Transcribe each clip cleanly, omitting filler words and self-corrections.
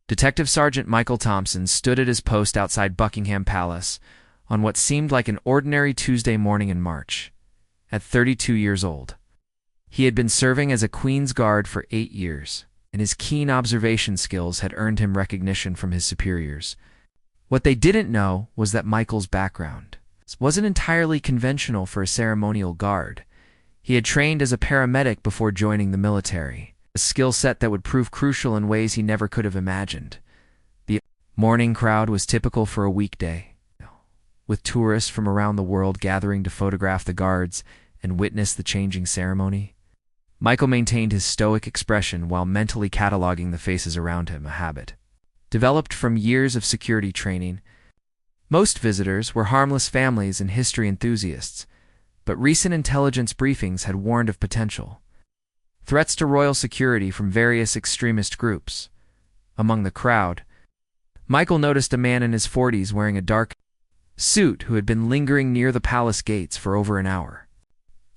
Detective Sergeant Michael Thompson stood at his post outside Buckingham Palace on what seemed like an ordinary Tuesday morning in March. At 32 years old, he had been serving as a Queen's Guard for 8 years, and his keen observation skills had earned him recognition from his superiors. What they didn't know was that Michael's background wasn't entirely conventional for a ceremonial guard. He had trained as a paramedic before joining the military, a skill set that would prove crucial in ways he never could have imagined. The morning crowd was typical for a weekday, with tourists from around the world gathering to photograph the guards and witness the changing ceremony. Michael maintained his stoic expression while mentally cataloging the faces around him, a habit developed from years of security training. Most visitors were harmless families and history enthusiasts, but recent intelligence briefings had warned of potential threats to royal security from various extremist groups. Among the crowd, Michael noticed a man in his 40s wearing a dark suit who had been lingering near the palace gates for over an hour.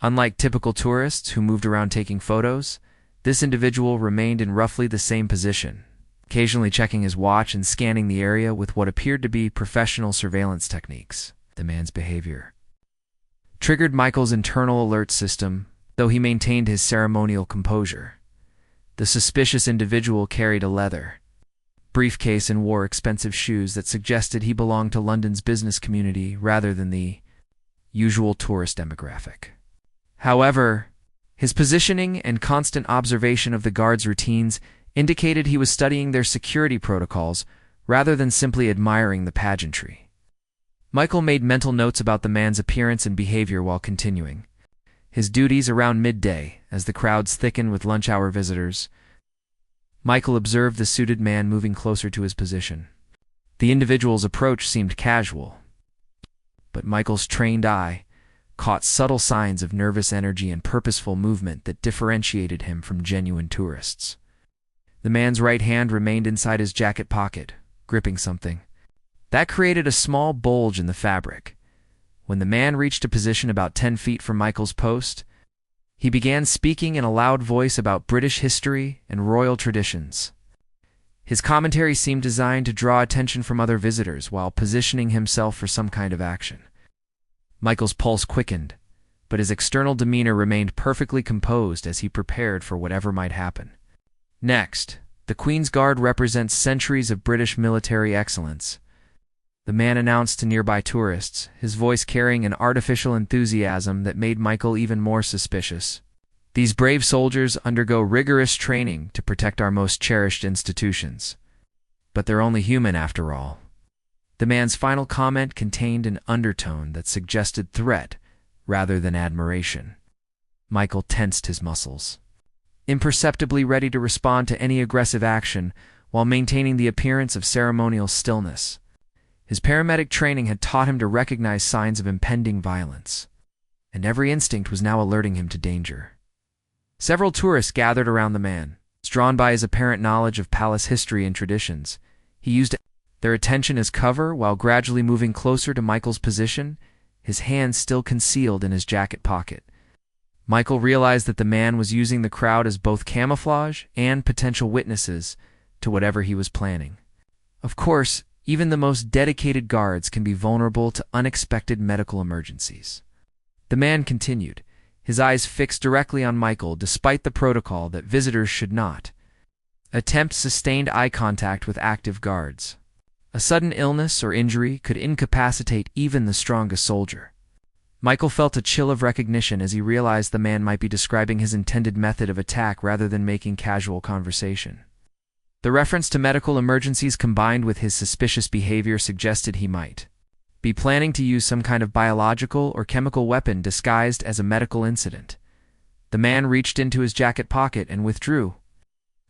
Unlike typical tourists who moved around taking photos, this individual remained in roughly the same position, occasionally checking his watch and scanning the area with what appeared to be professional surveillance techniques. The man's behavior triggered Michael's internal alert system, though he maintained his ceremonial composure. The suspicious individual carried a leather briefcase and wore expensive shoes that suggested he belonged to London's business community rather than the usual tourist demographic. However, his positioning and constant observation of the guards' routines indicated he was studying their security protocols rather than simply admiring the pageantry. Michael made mental notes about the man's appearance and behavior while continuing his duties around midday as the crowds thickened with lunch-hour visitors. Michael observed the suited man moving closer to his position. The individual's approach seemed casual, but Michael's trained eye caught subtle signs of nervous energy and purposeful movement that differentiated him from genuine tourists. The man's right hand remained inside his jacket pocket, gripping something. That created a small bulge in the fabric. When the man reached a position about 10 feet from Michael's post, he began speaking in a loud voice about British history and royal traditions. His commentary seemed designed to draw attention from other visitors while positioning himself for some kind of action. Michael's pulse quickened, but his external demeanor remained perfectly composed as he prepared for whatever might happen. Next, the Queen's Guard represents centuries of British military excellence, the man announced to nearby tourists, his voice carrying an artificial enthusiasm that made Michael even more suspicious. These brave soldiers undergo rigorous training to protect our most cherished institutions. But they're only human after all. The man's final comment contained an undertone that suggested threat rather than admiration. Michael tensed his muscles, imperceptibly ready to respond to any aggressive action while maintaining the appearance of ceremonial stillness. His paramedic training had taught him to recognize signs of impending violence, and every instinct was now alerting him to danger. Several tourists gathered around the man, drawn by his apparent knowledge of palace history and traditions. He used their attention as cover while gradually moving closer to Michael's position, his hand still concealed in his jacket pocket. Michael realized that the man was using the crowd as both camouflage and potential witnesses to whatever he was planning. Of course, even the most dedicated guards can be vulnerable to unexpected medical emergencies. The man continued, his eyes fixed directly on Michael despite the protocol that visitors should not attempt sustained eye contact with active guards. A sudden illness or injury could incapacitate even the strongest soldier. Michael felt a chill of recognition as he realized the man might be describing his intended method of attack rather than making casual conversation. The reference to medical emergencies combined with his suspicious behavior suggested he might be planning to use some kind of biological or chemical weapon disguised as a medical incident. The man reached into his jacket pocket and withdrew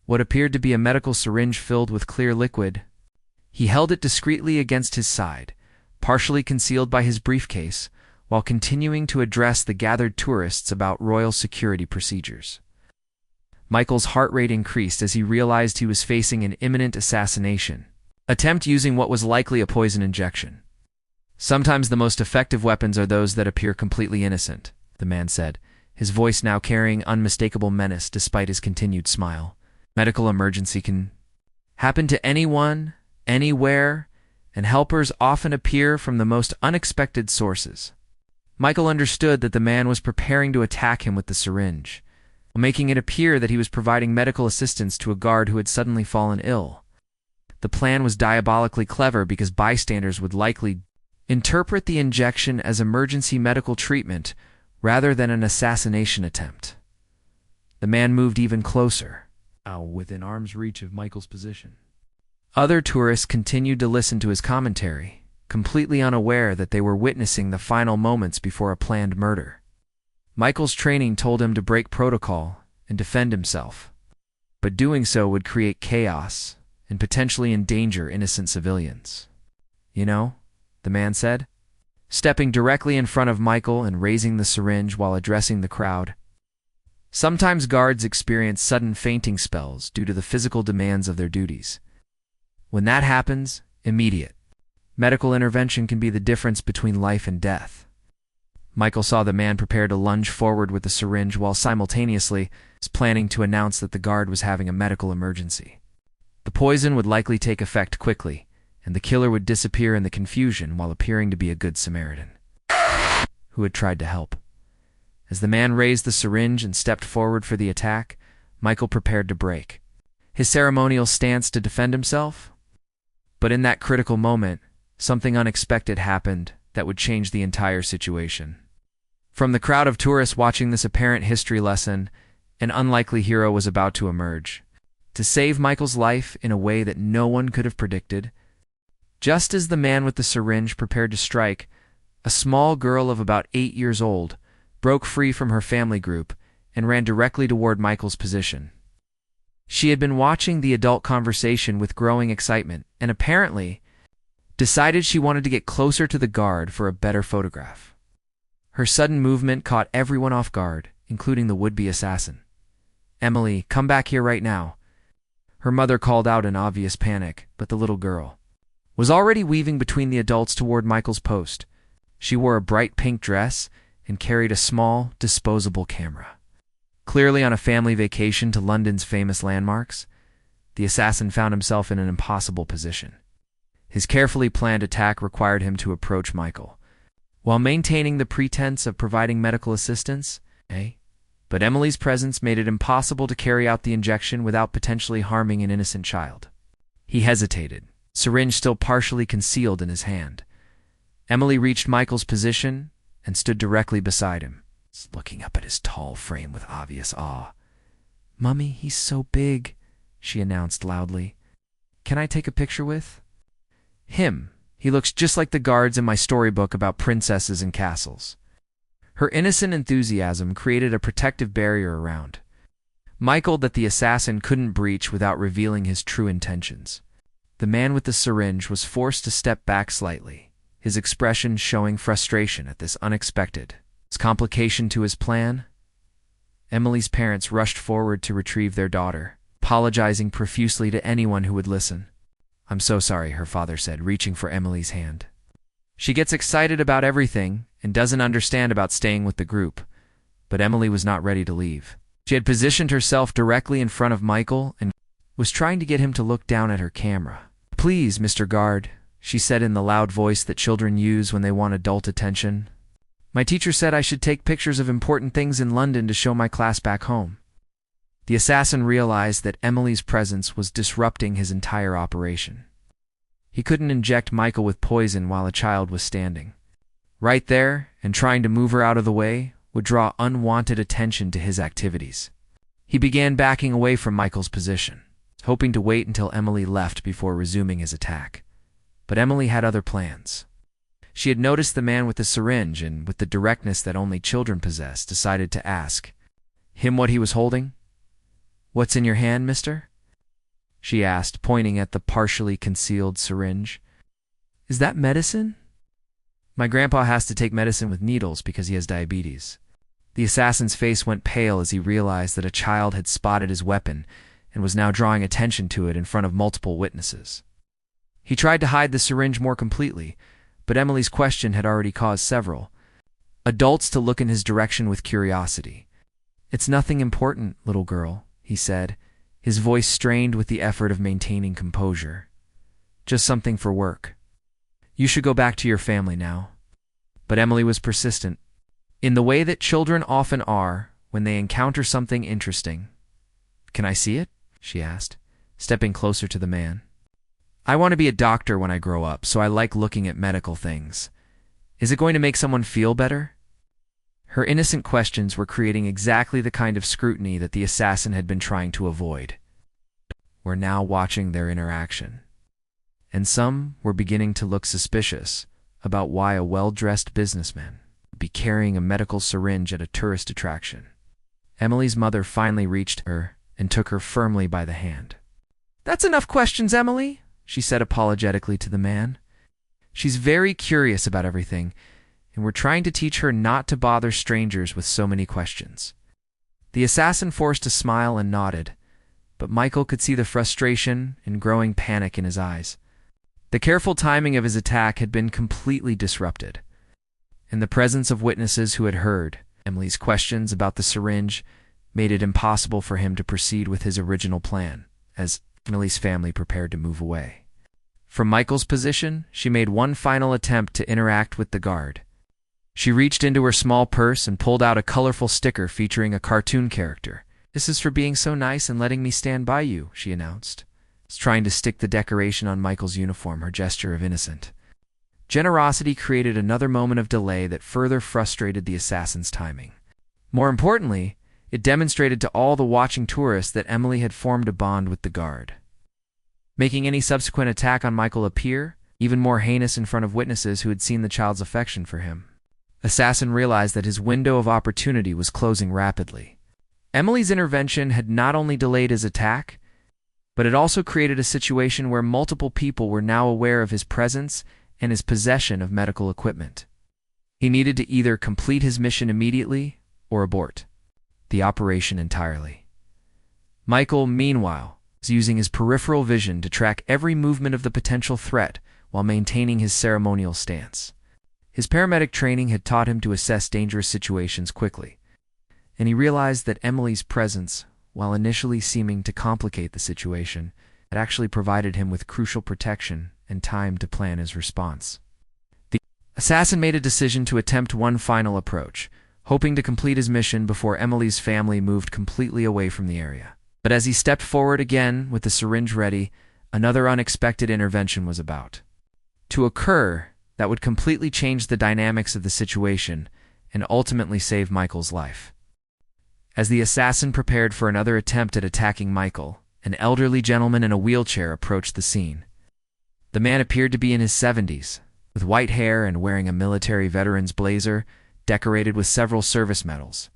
what appeared to be a medical syringe filled with clear liquid. He held it discreetly against his side, partially concealed by his briefcase, while continuing to address the gathered tourists about royal security procedures. Michael's heart rate increased as he realized he was facing an imminent assassination attempt using what was likely a poison injection. Sometimes the most effective weapons are those that appear completely innocent, the man said, his voice now carrying unmistakable menace despite his continued smile. Medical emergency can happen to anyone, anywhere, and helpers often appear from the most unexpected sources. Michael understood that the man was preparing to attack him with the syringe, making it appear that he was providing medical assistance to a guard who had suddenly fallen ill. The plan was diabolically clever because bystanders would likely interpret the injection as emergency medical treatment rather than an assassination attempt. The man moved even closer, within arm's reach of Michael's position. Other tourists continued to listen to his commentary, completely unaware that they were witnessing the final moments before a planned murder. Michael's training told him to break protocol and defend himself, but doing so would create chaos and potentially endanger innocent civilians. "You know," the man said, stepping directly in front of Michael and raising the syringe while addressing the crowd. "Sometimes guards experience sudden fainting spells due to the physical demands of their duties. When that happens, immediate medical intervention can be the difference between life and death." Michael saw the man prepare to lunge forward with the syringe while simultaneously planning to announce that the guard was having a medical emergency. The poison would likely take effect quickly, and the killer would disappear in the confusion while appearing to be a good Samaritan who had tried to help. As the man raised the syringe and stepped forward for the attack, Michael prepared to break his ceremonial stance to defend himself. But in that critical moment, something unexpected happened that would change the entire situation. From the crowd of tourists watching this apparent history lesson, an unlikely hero was about to emerge, to save Michael's life in a way that no one could have predicted. Just as the man with the syringe prepared to strike, a small girl of about 8 years old broke free from her family group and ran directly toward Michael's position. She had been watching the adult conversation with growing excitement and apparently decided she wanted to get closer to the guard for a better photograph. Her sudden movement caught everyone off guard, including the would-be assassin. "Emily, come back here right now." Her mother called out in obvious panic, but the little girl was already weaving between the adults toward Michael's post. She wore a bright pink dress and carried a small, disposable camera. Clearly on a family vacation to London's famous landmarks, the assassin found himself in an impossible position. His carefully planned attack required him to approach Michael, while maintaining the pretense of providing medical assistance, but Emily's presence made it impossible to carry out the injection without potentially harming an innocent child. He hesitated, syringe still partially concealed in his hand. Emily reached Michael's position and stood directly beside him, looking up at his tall frame with obvious awe. "Mummy, he's so big," she announced loudly. "Can I take a picture with him? He looks just like the guards in my storybook about princesses and castles." Her innocent enthusiasm created a protective barrier around Michael that the assassin couldn't breach without revealing his true intentions. The man with the syringe was forced to step back slightly, his expression showing frustration at this unexpected complication to his plan. Emily's parents rushed forward to retrieve their daughter, apologizing profusely to anyone who would listen. "I'm so sorry," her father said, reaching for Emily's hand. "She gets excited about everything and doesn't understand about staying with the group." But Emily was not ready to leave. She had positioned herself directly in front of Michael and was trying to get him to look down at her camera. "Please, Mr. Guard," she said in the loud voice that children use when they want adult attention. "My teacher said I should take pictures of important things in London to show my class back home." The assassin realized that Emily's presence was disrupting his entire operation. He couldn't inject Michael with poison while a child was standing right there, and trying to move her out of the way would draw unwanted attention to his activities. He began backing away from Michael's position, hoping to wait until Emily left before resuming his attack. But Emily had other plans. She had noticed the man with the syringe and, with the directness that only children possess, decided to ask him what he was holding. "What's in your hand, mister?" she asked, pointing at the partially concealed syringe. "Is that medicine?" "My grandpa has to take medicine with needles because he has diabetes." The assassin's face went pale as he realized that a child had spotted his weapon and was now drawing attention to it in front of multiple witnesses. He tried to hide the syringe more completely, but Emily's question had already caused several adults to look in his direction with curiosity. "It's nothing important, little girl," he said, his voice strained with the effort of maintaining composure. "Just something for work. You should go back to your family now." But Emily was persistent, in the way that children often are when they encounter something interesting. "Can I see it?" she asked, stepping closer to the man. "I want to be a doctor when I grow up, so I like looking at medical things. Is it going to make someone feel better?" Her innocent questions were creating exactly the kind of scrutiny that the assassin had been trying to avoid. We're now watching their interaction, and some were beginning to look suspicious about why a well-dressed businessman would be carrying a medical syringe at a tourist attraction. Emily's mother finally reached her and took her firmly by the hand. "That's enough questions, Emily," she said apologetically to the man. "She's very curious about everything, and we're trying to teach her not to bother strangers with so many questions." The assassin forced a smile and nodded, but Michael could see the frustration and growing panic in his eyes. The careful timing of his attack had been completely disrupted. In the presence of witnesses who had heard Emily's questions about the syringe made it impossible for him to proceed with his original plan, as Emily's family prepared to move away. From Michael's position, she made one final attempt to interact with the guard. She reached into her small purse and pulled out a colorful sticker featuring a cartoon character. "This is for being so nice and letting me stand by you," she announced, trying to stick the decoration on Michael's uniform, her gesture of innocent generosity created another moment of delay that further frustrated the assassin's timing. More importantly, it demonstrated to all the watching tourists that Emily had formed a bond with the guard, making any subsequent attack on Michael appear even more heinous in front of witnesses who had seen the child's affection for him. Assassin realized that his window of opportunity was closing rapidly. Emily's intervention had not only delayed his attack, but it also created a situation where multiple people were now aware of his presence and his possession of medical equipment. He needed to either complete his mission immediately or abort the operation entirely. Michael, meanwhile, was using his peripheral vision to track every movement of the potential threat while maintaining his ceremonial stance. His paramedic training had taught him to assess dangerous situations quickly, and he realized that Emily's presence, while initially seeming to complicate the situation, had actually provided him with crucial protection and time to plan his response. The assassin made a decision to attempt one final approach, hoping to complete his mission before Emily's family moved completely away from the area. But as he stepped forward again with the syringe ready, another unexpected intervention was about to occur that would completely change the dynamics of the situation and ultimately save Michael's life. As the assassin prepared for another attempt at attacking Michael, an elderly gentleman in a wheelchair approached the scene. The man appeared to be in his 70s, with white hair and wearing a military veteran's blazer decorated with several service medals.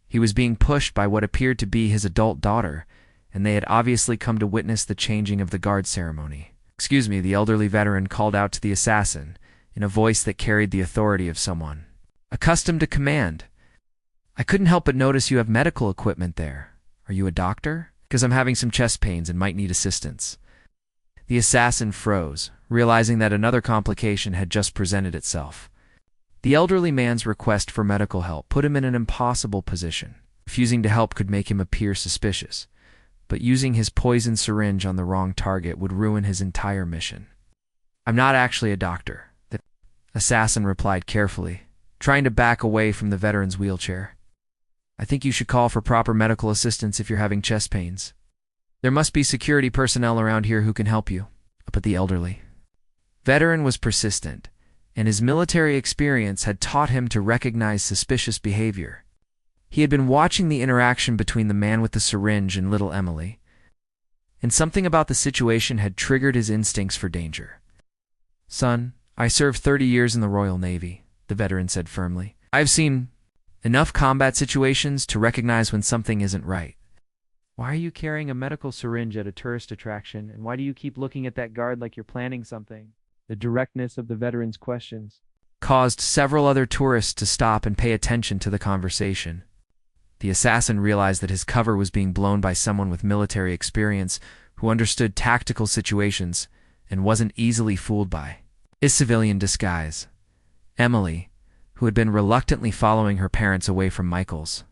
He was being pushed by what appeared to be his adult daughter, and they had obviously come to witness the changing of the guard ceremony. "Excuse me," the elderly veteran called out to the assassin in a voice that carried the authority of someone accustomed to command. "I couldn't help but notice you have medical equipment there. Are you a doctor? Because I'm having some chest pains and might need assistance." The assassin froze, realizing that another complication had just presented itself. The elderly man's request for medical help put him in an impossible position. Refusing to help could make him appear suspicious, but using his poison syringe on the wrong target would ruin his entire mission. "I'm not actually a doctor," the assassin replied carefully, trying to back away from the veteran's wheelchair. "I think you should call for proper medical assistance if you're having chest pains. There must be security personnel around here who can help you." But the elderly veteran was persistent, and his military experience had taught him to recognize suspicious behavior. He had been watching the interaction between the man with the syringe and little Emily, and something about the situation had triggered his instincts for danger. "Son, I served 30 years in the Royal Navy," the veteran said firmly. "I've seen enough combat situations to recognize when something isn't right." "Why are you carrying a medical syringe at a tourist attraction, and why do you keep looking at that guard like you're planning something?" The directness of the veteran's questions caused several other tourists to stop and pay attention to the conversation. The assassin realized that his cover was being blown by someone with military experience who understood tactical situations and wasn't easily fooled by his civilian disguise. Emily, who had been reluctantly following her parents away from Michael's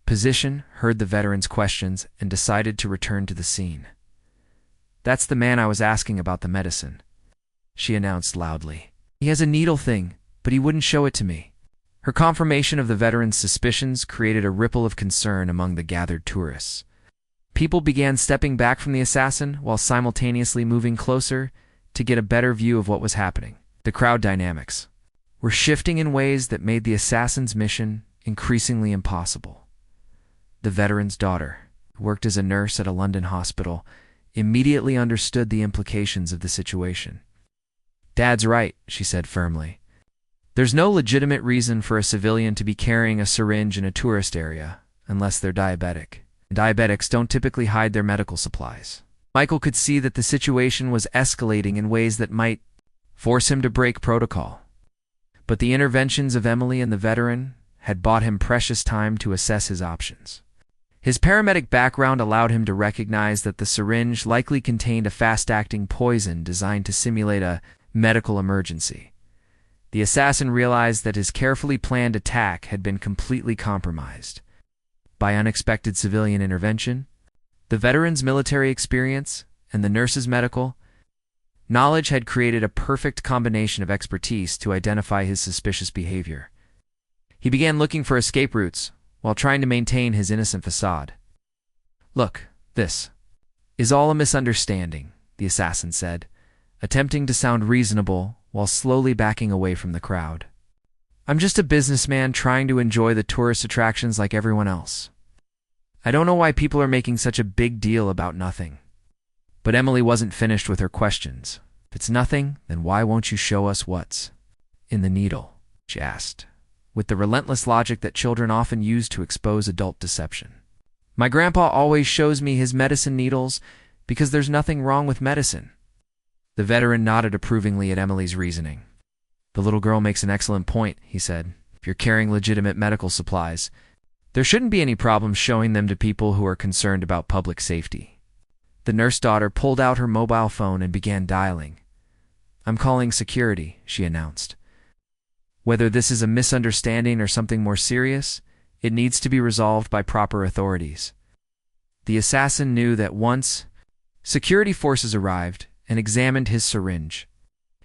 position, heard the veteran's questions, and decided to return to the scene. "That's the man I was asking about the medicine," she announced loudly. "He has a needle thing, but he wouldn't show it to me." Her confirmation of the veteran's suspicions created a ripple of concern among the gathered tourists. People began stepping back from the assassin while simultaneously moving closer to get a better view of what was happening. The crowd dynamics were shifting in ways that made the assassin's mission increasingly impossible. The veteran's daughter, who worked as a nurse at a London hospital, immediately understood the implications of the situation. "Dad's right," she said firmly. "There's no legitimate reason for a civilian to be carrying a syringe in a tourist area unless they're diabetic. Diabetics don't typically hide their medical supplies." Michael could see that the situation was escalating in ways that might force him to break protocol. But the interventions of Emily and the veteran had bought him precious time to assess his options. His paramedic background allowed him to recognize that the syringe likely contained a fast-acting poison designed to simulate a medical emergency. The assassin realized that his carefully planned attack had been completely compromised by unexpected civilian intervention. The veteran's military experience and the nurse's medical knowledge had created a perfect combination of expertise to identify his suspicious behavior. He began looking for escape routes while trying to maintain his innocent facade. "Look, this is all a misunderstanding," the assassin said, attempting to sound reasonable while slowly backing away from the crowd. "I'm just a businessman trying to enjoy the tourist attractions like everyone else. I don't know why people are making such a big deal about nothing." But Emily wasn't finished with her questions. "If it's nothing, then why won't you show us what's in the needle?" she asked, with the relentless logic that children often use to expose adult deception. "My grandpa always shows me his medicine needles because there's nothing wrong with medicine." The veteran nodded approvingly at Emily's reasoning. "The little girl makes an excellent point," he said. "If you're carrying legitimate medical supplies, there shouldn't be any problem showing them to people who are concerned about public safety." The nurse daughter pulled out her mobile phone and began dialing. "I'm calling security," she announced. "Whether this is a misunderstanding or something more serious, it needs to be resolved by proper authorities." The assassin knew that once security forces arrived and examined his syringe,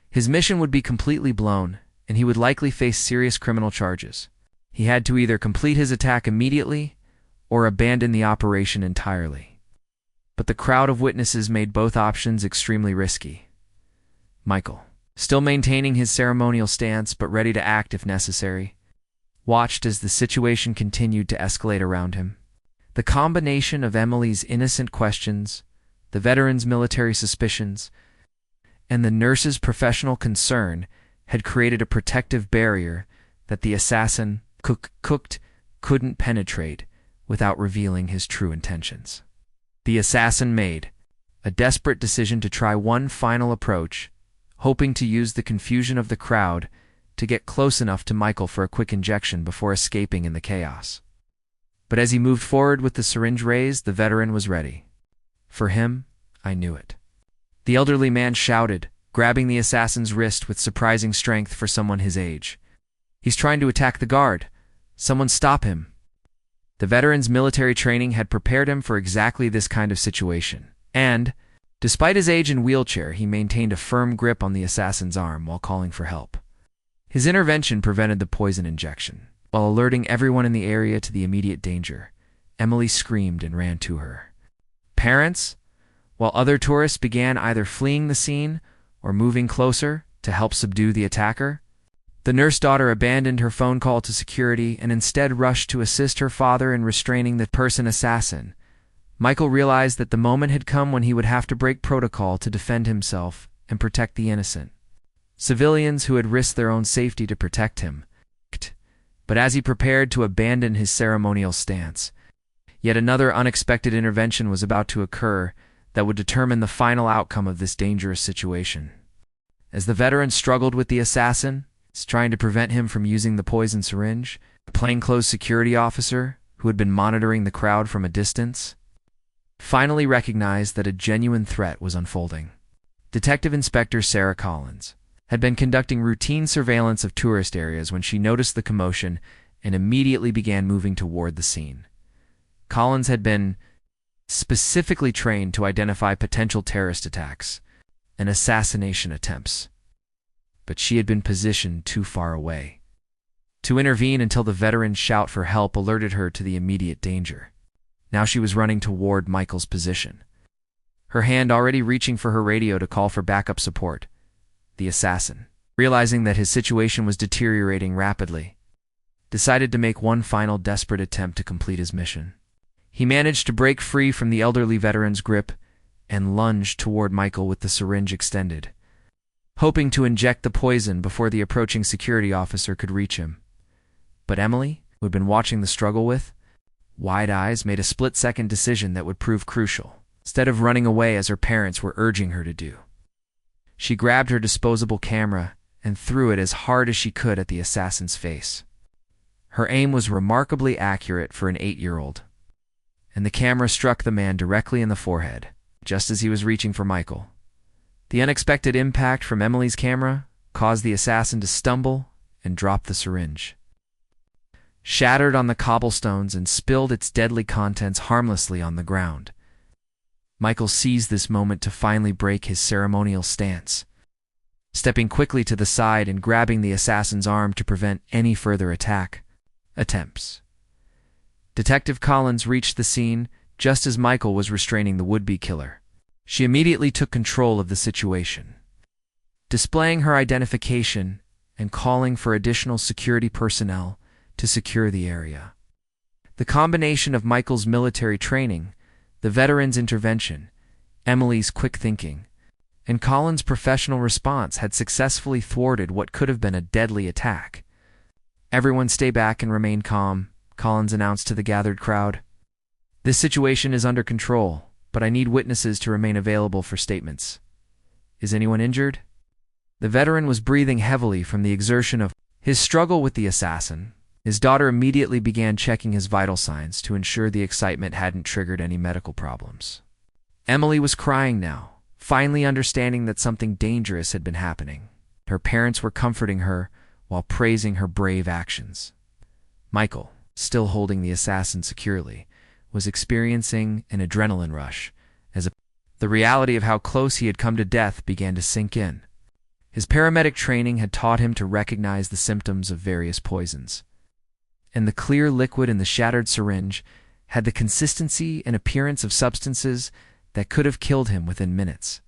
his mission would be completely blown, and he would likely face serious criminal charges. He had to either complete his attack immediately or abandon the operation entirely. But the crowd of witnesses made both options extremely risky. Michael, still maintaining his ceremonial stance but ready to act if necessary, watched as the situation continued to escalate around him. The combination of Emily's innocent questions, the veteran's military suspicions, and the nurse's professional concern had created a protective barrier that the assassin couldn't penetrate without revealing his true intentions. The assassin made a desperate decision to try one final approach, hoping to use the confusion of the crowd to get close enough to Michael for a quick injection before escaping in the chaos. But as he moved forward with the syringe raised, the veteran was ready. "For him, I knew it." The elderly man shouted, grabbing the assassin's wrist with surprising strength for someone his age. "He's trying to attack the guard. Someone stop him." The veteran's military training had prepared him for exactly this kind of situation, and, despite his age and wheelchair, he maintained a firm grip on the assassin's arm while calling for help. His intervention prevented the poison injection. While alerting everyone in the area to the immediate danger, Emily screamed and ran to her parents, while other tourists began either fleeing the scene or moving closer to help subdue the attacker. The nurse daughter abandoned her phone call to security and instead rushed to assist her father in restraining the person assassin. Michael realized that the moment had come when he would have to break protocol to defend himself and protect the innocent civilians who had risked their own safety to protect him. But as he prepared to abandon his ceremonial stance, yet another unexpected intervention was about to occur that would determine the final outcome of this dangerous situation. As the veteran struggled with the assassin, trying to prevent him from using the poison syringe, the plainclothes security officer, who had been monitoring the crowd from a distance, finally recognized that a genuine threat was unfolding. Detective Inspector Sarah Collins had been conducting routine surveillance of tourist areas when she noticed the commotion and immediately began moving toward the scene. Collins had been specifically trained to identify potential terrorist attacks and assassination attempts, but she had been positioned too far away to intervene until the veteran's shout for help alerted her to the immediate danger. Now she was running toward Michael's position, her hand already reaching for her radio to call for backup support. The assassin, realizing that his situation was deteriorating rapidly, decided to make one final desperate attempt to complete his mission. He managed to break free from the elderly veteran's grip and lunged toward Michael with the syringe extended, hoping to inject the poison before the approaching security officer could reach him. But Emily, who had been watching the struggle with wide eyes, made a split-second decision that would prove crucial. Instead of running away as her parents were urging her to do, she grabbed her disposable camera and threw it as hard as she could at the assassin's face. Her aim was remarkably accurate for an 8-year-old, and the camera struck the man directly in the forehead, just as he was reaching for Michael. The unexpected impact from Emily's camera caused the assassin to stumble and drop the syringe, shattered on the cobblestones and spilled its deadly contents harmlessly on the ground. Michael seized this moment to finally break his ceremonial stance, stepping quickly to the side and grabbing the assassin's arm to prevent any further attack attempts. Detective Collins reached the scene just as Michael was restraining the would-be killer. She immediately took control of the situation, displaying her identification and calling for additional security personnel to secure the area. The combination of Michael's military training, the veteran's intervention, Emily's quick thinking, and Collins' professional response had successfully thwarted what could have been a deadly attack. "Everyone stay back and remain calm," Collins announced to the gathered crowd. "This situation is under control, but I need witnesses to remain available for statements. Is anyone injured?" The veteran was breathing heavily from the exertion of his struggle with the assassin. His daughter immediately began checking his vital signs to ensure the excitement hadn't triggered any medical problems. Emily was crying now, finally understanding that something dangerous had been happening. Her parents were comforting her while praising her brave actions. Michael, still holding the assassin securely, was experiencing an adrenaline rush as the reality of how close he had come to death began to sink in. His paramedic training had taught him to recognize the symptoms of various poisons, and the clear liquid in the shattered syringe had the consistency and appearance of substances that could have killed him within minutes.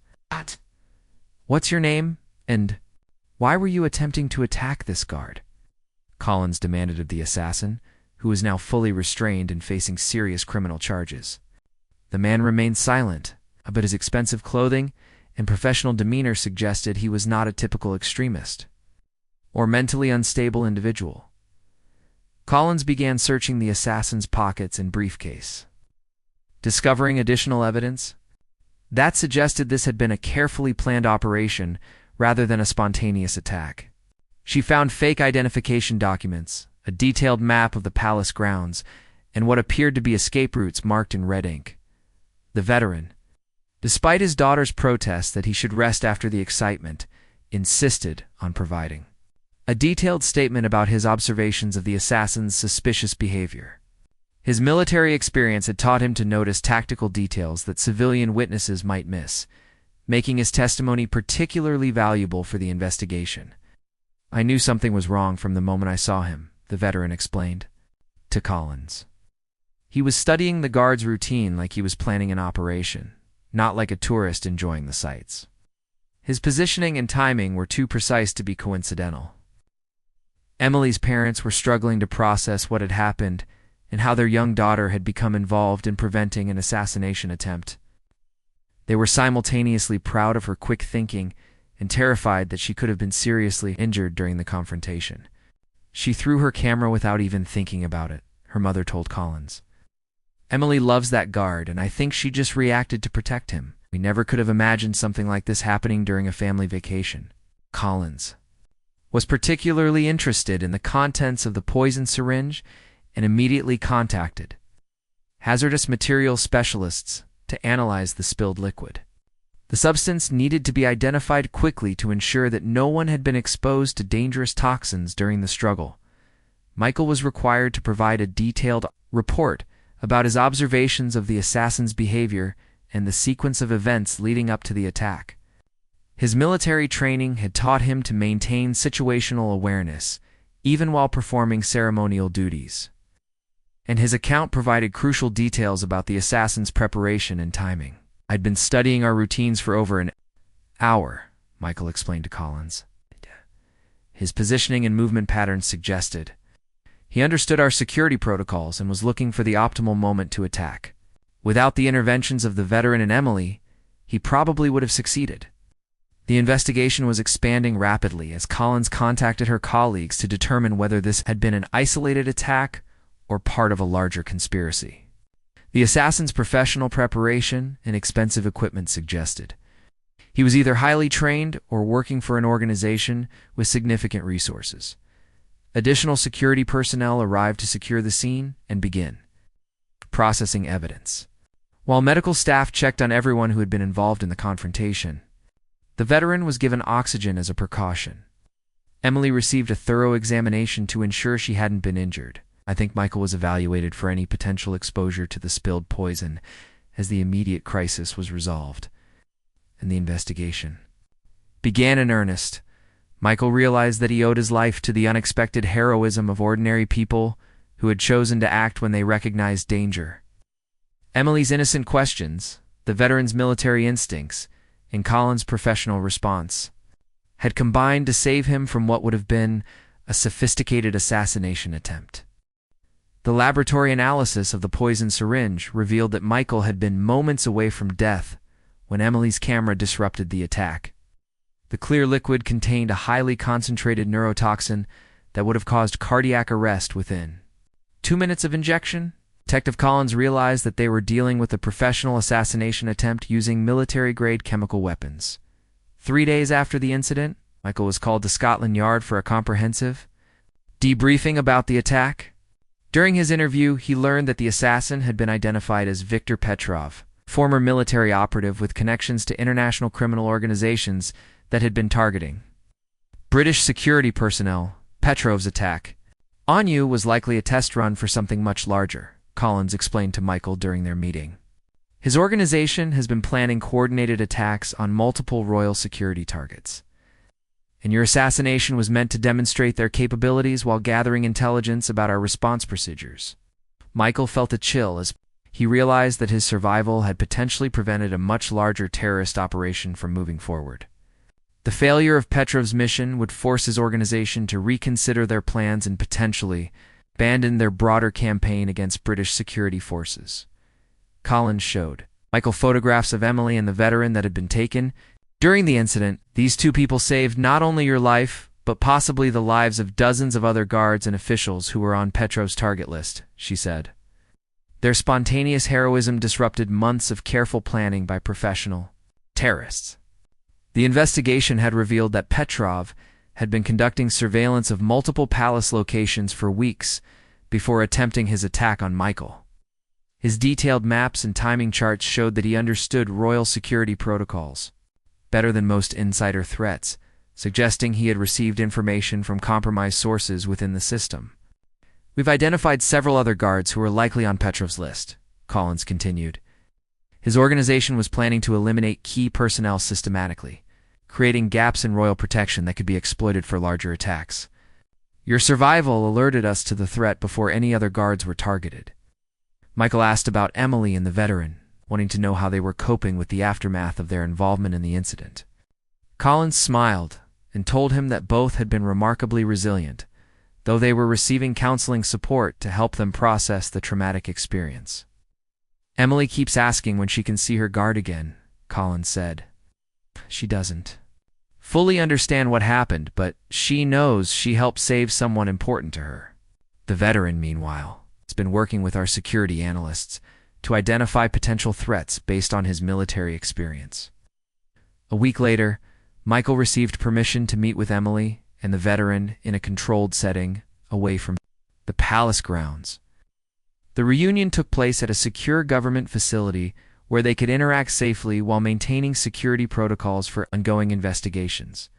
"What's your name, and why were you attempting to attack this guard?" Collins demanded of the assassin, who was now fully restrained and facing serious criminal charges. The man remained silent, but his expensive clothing and professional demeanor suggested he was not a typical extremist or mentally unstable individual. Collins began searching the assassin's pockets and briefcase, discovering additional evidence that suggested this had been a carefully planned operation rather than a spontaneous attack. She found fake identification documents, a detailed map of the palace grounds, and what appeared to be escape routes marked in red ink. The veteran, despite his daughter's protest that he should rest after the excitement, insisted on providing a detailed statement about his observations of the assassin's suspicious behavior. His military experience had taught him to notice tactical details that civilian witnesses might miss, making his testimony particularly valuable for the investigation. "I knew something was wrong from the moment I saw him," the veteran explained to Collins. He was studying the guard's routine like he was planning an operation, not like a tourist enjoying the sights. His positioning and timing were too precise to be coincidental. Emily's parents were struggling to process what had happened and how their young daughter had become involved in preventing an assassination attempt. They were simultaneously proud of her quick thinking and terrified that she could have been seriously injured during the confrontation. "She threw her camera without even thinking about it," her mother told Collins. "Emily loves that guard, and I think she just reacted to protect him. We never could have imagined something like this happening during a family vacation." Collins was particularly interested in the contents of the poison syringe and immediately contacted hazardous materials specialists to analyze the spilled liquid. The substance needed to be identified quickly to ensure that no one had been exposed to dangerous toxins during the struggle. Michael was required to provide a detailed report about his observations of the assassin's behavior and the sequence of events leading up to the attack. His military training had taught him to maintain situational awareness, even while performing ceremonial duties. And his account provided crucial details about the assassin's preparation and timing. "I'd been studying our routines for over an hour," Michael explained to Collins. His positioning and movement patterns suggested he understood our security protocols and was looking for the optimal moment to attack. Without the interventions of the veteran and Emily, he probably would have succeeded. The investigation was expanding rapidly as Collins contacted her colleagues to determine whether this had been an isolated attack or part of a larger conspiracy. The assassin's professional preparation and expensive equipment suggested he was either highly trained or working for an organization with significant resources. Additional security personnel arrived to secure the scene and begin processing evidence. While medical staff checked on everyone who had been involved in the confrontation, the veteran was given oxygen as a precaution. Emily received a thorough examination to ensure she hadn't been injured. I think Michael was evaluated for any potential exposure to the spilled poison as the immediate crisis was resolved, and the investigation began in earnest. Michael realized that he owed his life to the unexpected heroism of ordinary people who had chosen to act when they recognized danger. Emily's innocent questions, the veteran's military instincts, and Collins' professional response had combined to save him from what would have been a sophisticated assassination attempt. The laboratory analysis of the poison syringe revealed that Michael had been moments away from death when Emily's camera disrupted the attack. The clear liquid contained a highly concentrated neurotoxin that would have caused cardiac arrest within 2 minutes of injection. Detective Collins realized that they were dealing with a professional assassination attempt using military-grade chemical weapons. 3 days after the incident, Michael was called to Scotland Yard for a comprehensive debriefing about the attack. During his interview, he learned that the assassin had been identified as Viktor Petrov, former military operative with connections to international criminal organizations that had been targeting British security personnel. Petrov's attack on you was likely a test run for something much larger, Collins explained to Michael during their meeting. His organization has been planning coordinated attacks on multiple royal security targets, and your assassination was meant to demonstrate their capabilities while gathering intelligence about our response procedures. Michael felt a chill as he realized that his survival had potentially prevented a much larger terrorist operation from moving forward. The failure of Petrov's mission would force his organization to reconsider their plans and potentially abandon their broader campaign against British security forces. Collins showed Michael photographs of Emily and the veteran that had been taken during the incident. These two people saved not only your life, but possibly the lives of dozens of other guards and officials who were on Petrov's target list, she said. Their spontaneous heroism disrupted months of careful planning by professional terrorists. The investigation had revealed that Petrov had been conducting surveillance of multiple palace locations for weeks before attempting his attack on Michael. His detailed maps and timing charts showed that he understood royal security protocols better than most insider threats, suggesting he had received information from compromised sources within the system. We've identified several other guards who were likely on Petrov's list, Collins continued. His organization was planning to eliminate key personnel systematically, creating gaps in royal protection that could be exploited for larger attacks. Your survival alerted us to the threat before any other guards were targeted. Michael asked about Emily and the veteran, wanting to know how they were coping with the aftermath of their involvement in the incident. Collins smiled and told him that both had been remarkably resilient, though they were receiving counseling support to help them process the traumatic experience. Emily keeps asking when she can see her guard again, Collins said. She doesn't fully understand what happened, but she knows she helped save someone important to her. The veteran, meanwhile, has been working with our security analysts to identify potential threats based on his military experience. A week later, Michael received permission to meet with Emily and the veteran in a controlled setting away from the palace grounds. The reunion took place at a secure government facility where they could interact safely while maintaining security protocols for ongoing investigations.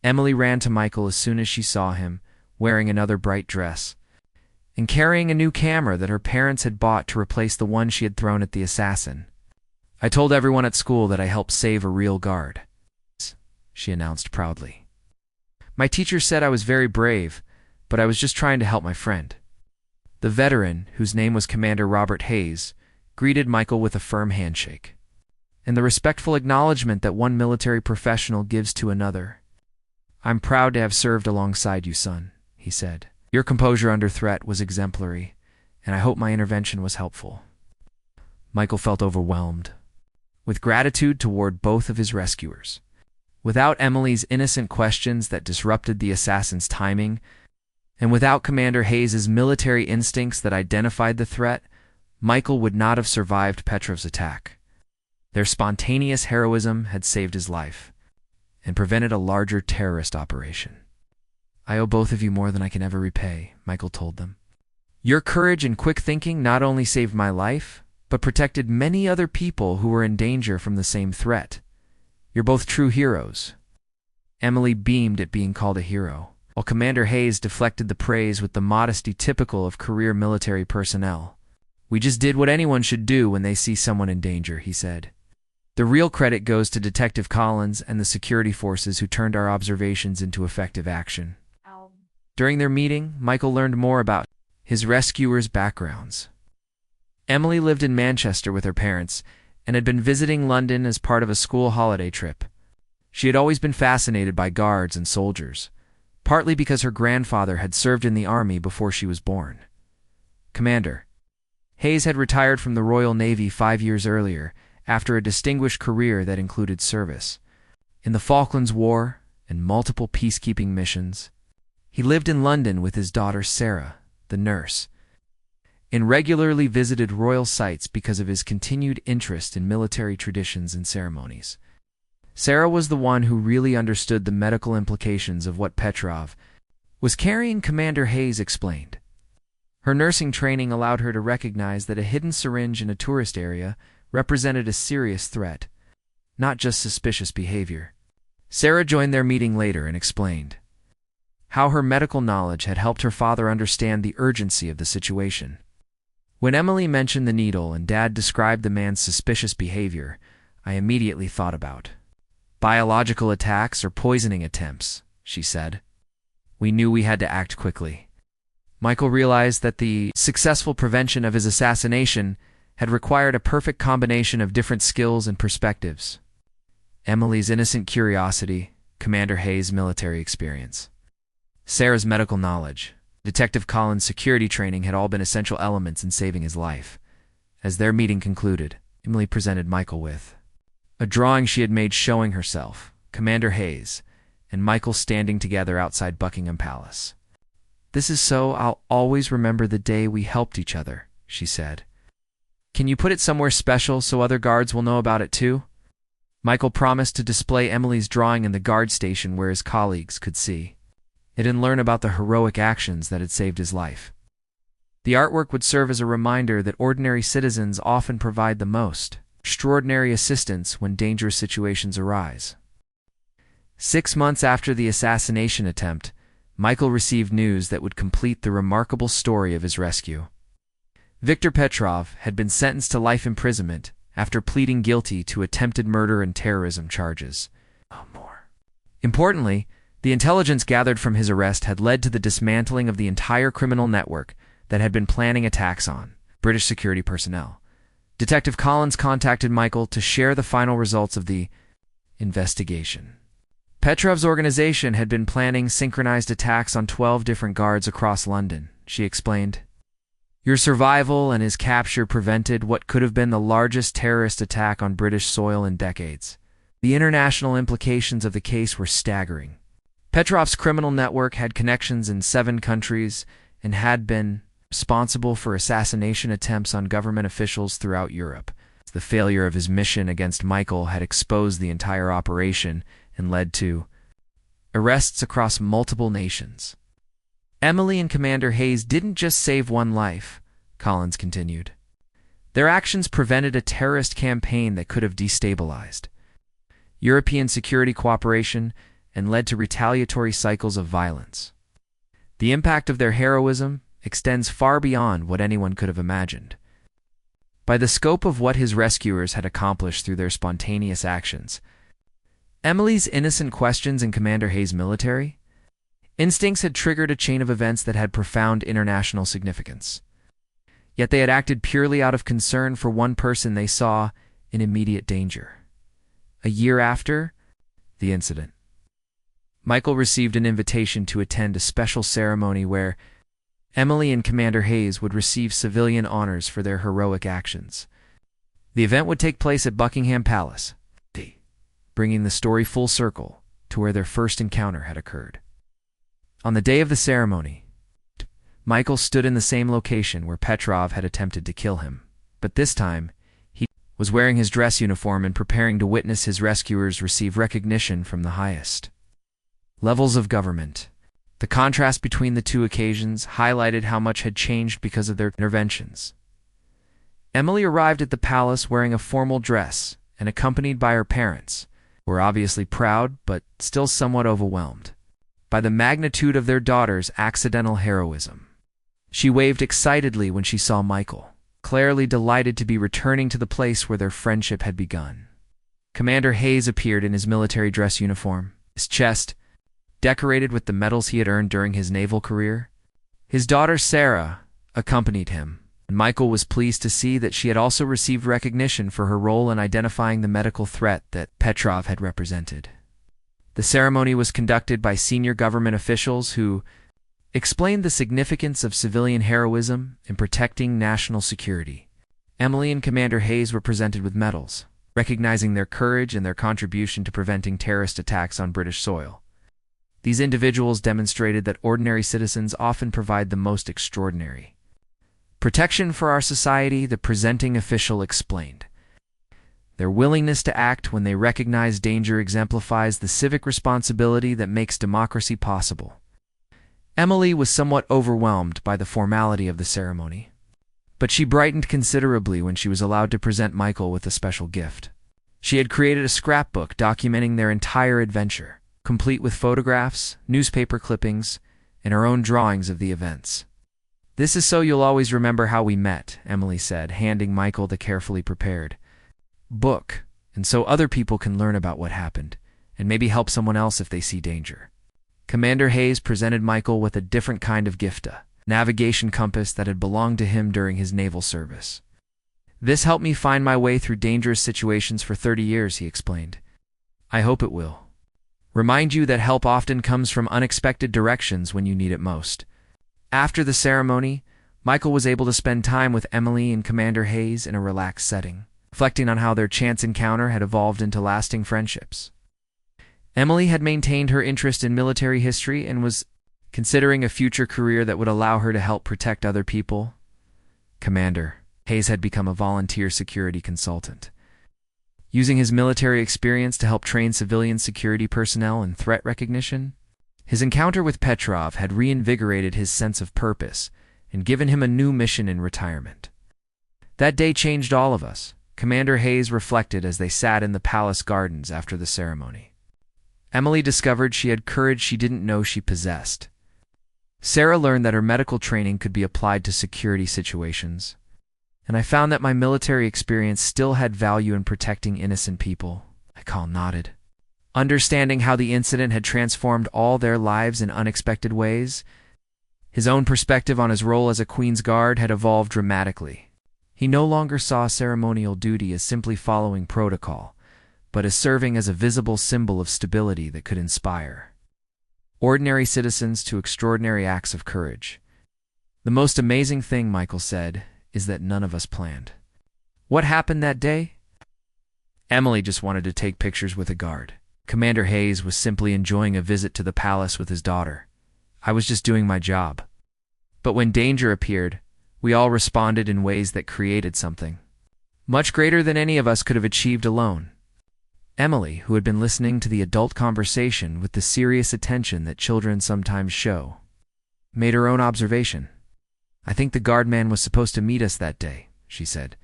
Emily ran to Michael as soon as she saw him, wearing another bright dress, and carrying a new camera that her parents had bought to replace the one she had thrown at the assassin. "I told everyone at school that I helped save a real guard," she announced proudly. "My teacher said I was very brave, but I was just trying to help my friend." The veteran, whose name was Commander Robert Hayes, greeted Michael with a firm handshake, and the respectful acknowledgement that one military professional gives to another. "I'm proud to have served alongside you, son," he said. "Your composure under threat was exemplary, and I hope my intervention was helpful." Michael felt overwhelmed, with gratitude toward both of his rescuers. Without Emily's innocent questions that disrupted the assassin's timing, and without Commander Hayes' military instincts that identified the threat, Michael would not have survived Petrov's attack. Their spontaneous heroism had saved his life and prevented a larger terrorist operation. "I owe both of you more than I can ever repay," Michael told them. "Your courage and quick thinking not only saved my life, but protected many other people who were in danger from the same threat. You're both true heroes." Emily beamed at being called a hero, while Commander Hayes deflected the praise with the modesty typical of career military personnel. "We just did what anyone should do when they see someone in danger," he said. "The real credit goes to Detective Collins and the security forces who turned our observations into effective action." During their meeting, Michael learned more about his rescuers' backgrounds. Emily lived in Manchester with her parents and had been visiting London as part of a school holiday trip. She had always been fascinated by guards and soldiers, partly because her grandfather had served in the army before she was born. Commander Hayes had retired from the Royal Navy 5 years earlier after a distinguished career that included service in the Falklands War and multiple peacekeeping missions. He lived in London with his daughter Sarah, the nurse, and regularly visited royal sites because of his continued interest in military traditions and ceremonies. Sarah was the one who really understood the medical implications of what Petrov was carrying, Commander Hayes explained. Her nursing training allowed her to recognize that a hidden syringe in a tourist area represented a serious threat, not just suspicious behavior. Sarah joined their meeting later and explained how her medical knowledge had helped her father understand the urgency of the situation. When Emily mentioned the needle and Dad described the man's suspicious behavior, I immediately thought about biological attacks or poisoning attempts, she said. We knew we had to act quickly. Michael realized that the successful prevention of his assassination had required a perfect combination of different skills and perspectives. Emily's innocent curiosity, Commander Hayes' military experience, Sarah's medical knowledge, Detective Collins' security training had all been essential elements in saving his life. As their meeting concluded, Emily presented Michael with a drawing she had made showing herself, Commander Hayes, and Michael standing together outside Buckingham Palace. "This is so I'll always remember the day we helped each other," she said. "Can you put it somewhere special so other guards will know about it too?" Michael promised to display Emily's drawing in the guard station where his colleagues could see it and learn about the heroic actions that had saved his life. The artwork would serve as a reminder that ordinary citizens often provide the most extraordinary assistance when dangerous situations arise. 6 months after the assassination attempt, Michael received news that would complete the remarkable story of his rescue. Viktor Petrov had been sentenced to life imprisonment after pleading guilty to attempted murder and terrorism charges. Importantly, the intelligence gathered from his arrest had led to the dismantling of the entire criminal network that had been planning attacks on British security personnel. Detective Collins contacted Michael to share the final results of the investigation. Petrov's organization had been planning synchronized attacks on 12 different guards across London, she explained. Your survival and his capture prevented what could have been the largest terrorist attack on British soil in decades. The international implications of the case were staggering. Petrov's criminal network had connections in 7 countries and had been responsible for assassination attempts on government officials throughout Europe. The failure of his mission against Michael had exposed the entire operation and led to arrests across multiple nations. Emily and Commander Hayes didn't just save one life, Collins continued. Their actions prevented a terrorist campaign that could have destabilized European security cooperation and led to retaliatory cycles of violence. The impact of their heroism extends far beyond what anyone could have imagined. By the scope of what his rescuers had accomplished through their spontaneous actions, Emily's innocent questions and Commander Hayes' military instincts had triggered a chain of events that had profound international significance. Yet they had acted purely out of concern for one person they saw in immediate danger. A year after the incident, Michael received an invitation to attend a special ceremony where Emily and Commander Hayes would receive civilian honors for their heroic actions. The event would take place at Buckingham Palace, bringing the story full circle to where their first encounter had occurred. On the day of the ceremony, Michael stood in the same location where Petrov had attempted to kill him, but this time he was wearing his dress uniform and preparing to witness his rescuers receive recognition from the highest levels of government. The contrast between the two occasions highlighted how much had changed because of their interventions. Emily arrived at the palace wearing a formal dress and accompanied by her parents, who were obviously proud but still somewhat overwhelmed by the magnitude of their daughter's accidental heroism. She waved excitedly when she saw Michael, clearly delighted to be returning to the place where their friendship had begun. Commander Hayes appeared in his military dress uniform, his chest decorated with the medals he had earned during his naval career. His daughter Sarah accompanied him, and Michael was pleased to see that she had also received recognition for her role in identifying the medical threat that Petrov had represented. The ceremony was conducted by senior government officials who explained the significance of civilian heroism in protecting national security. Emily and Commander Hayes were presented with medals, recognizing their courage and their contribution to preventing terrorist attacks on British soil. These individuals demonstrated that ordinary citizens often provide the most extraordinary protection for our society, the presenting official explained. Their willingness to act when they recognize danger exemplifies the civic responsibility that makes democracy possible. Emily was somewhat overwhelmed by the formality of the ceremony, but she brightened considerably when she was allowed to present Michael with a special gift. She had created a scrapbook documenting their entire adventure, complete with photographs, newspaper clippings, and her own drawings of the events. "This is so you'll always remember how we met," Emily said, handing Michael the carefully prepared book, "and so other people can learn about what happened, and maybe help someone else if they see danger." Commander Hayes presented Michael with a different kind of gift, a navigation compass that had belonged to him during his naval service. "This helped me find my way through dangerous situations for 30 years, he explained. "I hope it will remind you that help often comes from unexpected directions when you need it most." After the ceremony, Michael was able to spend time with Emily and Commander Hayes in a relaxed setting, reflecting on how their chance encounter had evolved into lasting friendships. Emily had maintained her interest in military history and was considering a future career that would allow her to help protect other people. Commander Hayes had become a volunteer security consultant, using his military experience to help train civilian security personnel in threat recognition. His encounter with Petrov had reinvigorated his sense of purpose and given him a new mission in retirement. "That day changed all of us," Commander Hayes reflected as they sat in the palace gardens after the ceremony. Emily discovered she had courage she didn't know she possessed. Sarah learned that her medical training could be applied to security situations, and I found that my military experience still had value in protecting innocent people. Michael nodded, understanding how the incident had transformed all their lives in unexpected ways. His own perspective on his role as a Queen's Guard had evolved dramatically. He no longer saw ceremonial duty as simply following protocol, but as serving as a visible symbol of stability that could inspire ordinary citizens to extraordinary acts of courage. "The most amazing thing," Michael said, "is that none of us planned." "What happened that day?" Emily just wanted to take pictures with a guard. Commander Hayes was simply enjoying a visit to the palace with his daughter. "I was just doing my job." But when danger appeared, we all responded in ways that created something much greater than any of us could have achieved alone. Emily, who had been listening to the adult conversation with the serious attention that children sometimes show, made her own observation. "I think the guardman was supposed to meet us that day," she said,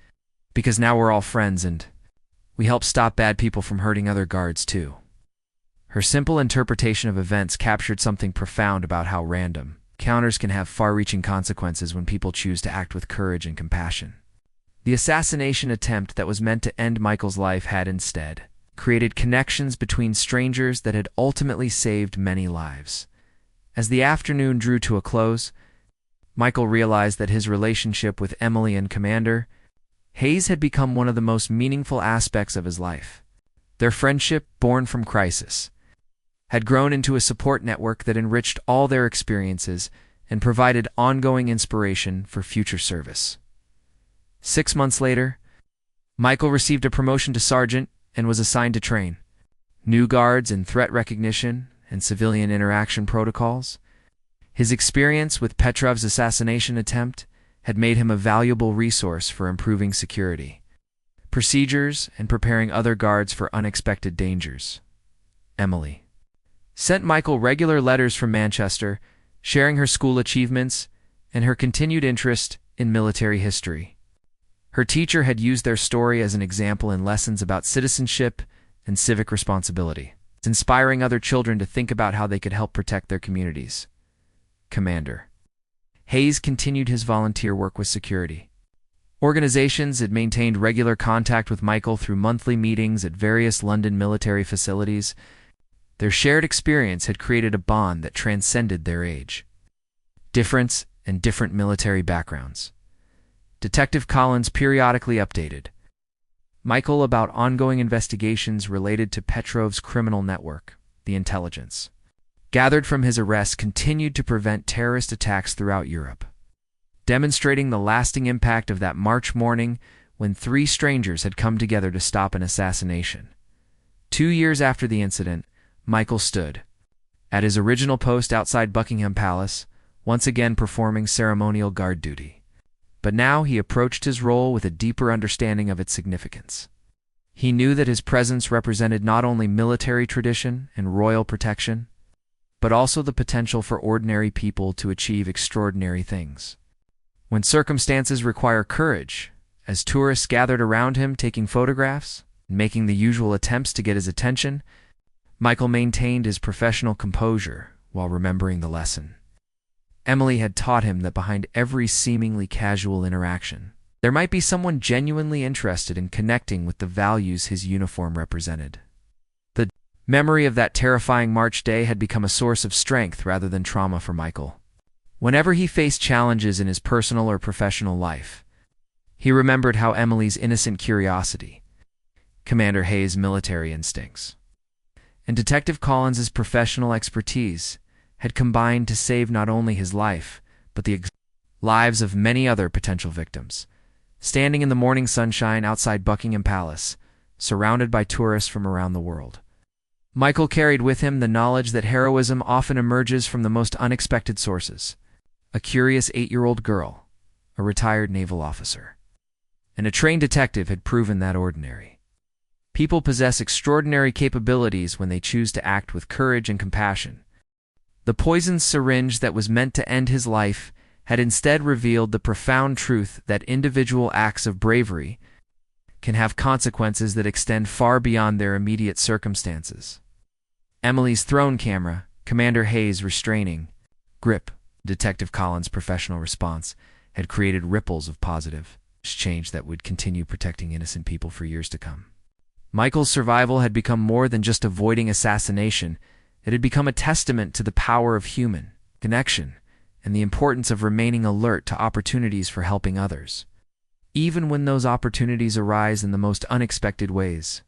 "because now we're all friends and we help stop bad people from hurting other guards too." Her simple interpretation of events captured something profound about how random Encounters can have far-reaching consequences when people choose to act with courage and compassion. The assassination attempt that was meant to end Michael's life had instead created connections between strangers that had ultimately saved many lives. As the afternoon drew to a close, Michael realized that his relationship with Emily and Commander Hayes had become one of the most meaningful aspects of his life. Their friendship, born from crisis, had grown into a support network that enriched all their experiences and provided ongoing inspiration for future service. 6 months later, Michael received a promotion to sergeant and was assigned to train new guards in threat recognition and civilian interaction protocols. His experience with Petrov's assassination attempt had made him a valuable resource for improving security procedures and preparing other guards for unexpected dangers. Emily sent Michael regular letters from Manchester, sharing her school achievements and her continued interest in military history. Her teacher had used their story as an example in lessons about citizenship and civic responsibility, inspiring other children to think about how they could help protect their communities. Commander Hayes continued his volunteer work with security organizations. Had maintained regular contact with Michael through monthly meetings at various London military facilities. Their shared experience had created a bond that transcended their age, difference, and different military backgrounds. Detective Collins periodically updated Michael about ongoing investigations related to Petrov's criminal network. The intelligence gathered from his arrest continued to prevent terrorist attacks throughout Europe, demonstrating the lasting impact of that March morning when 3 strangers had come together to stop an assassination. 2 years after the incident, Michael stood at his original post outside Buckingham Palace, once again performing ceremonial guard duty. But now he approached his role with a deeper understanding of its significance. He knew that his presence represented not only military tradition and royal protection, but also the potential for ordinary people to achieve extraordinary things when circumstances require courage. As tourists gathered around him taking photographs and making the usual attempts to get his attention, Michael maintained his professional composure while remembering the lesson Emily had taught him, that behind every seemingly casual interaction, there might be someone genuinely interested in connecting with the values his uniform represented. The memory of that terrifying March day had become a source of strength rather than trauma for Michael. Whenever he faced challenges in his personal or professional life, he remembered how Emily's innocent curiosity, Commander Hayes' military instincts, and Detective Collins's professional expertise had combined to save not only his life, but the lives of many other potential victims. Standing in the morning sunshine outside Buckingham Palace, surrounded by tourists from around the world, Michael carried with him the knowledge that heroism often emerges from the most unexpected sources. A curious 8-year-old girl, a retired naval officer, and a trained detective had proven that ordinary people possess extraordinary capabilities when they choose to act with courage and compassion. The poisoned syringe that was meant to end his life had instead revealed the profound truth that individual acts of bravery can have consequences that extend far beyond their immediate circumstances. Emily's throne camera, Commander Hayes' restraining grip, Detective Collins' professional response, had created ripples of positive change that would continue protecting innocent people for years to come. Michael's survival had become more than just avoiding assassination. It had become a testament to the power of human connection and the importance of remaining alert to opportunities for helping others, even when those opportunities arise in the most unexpected ways.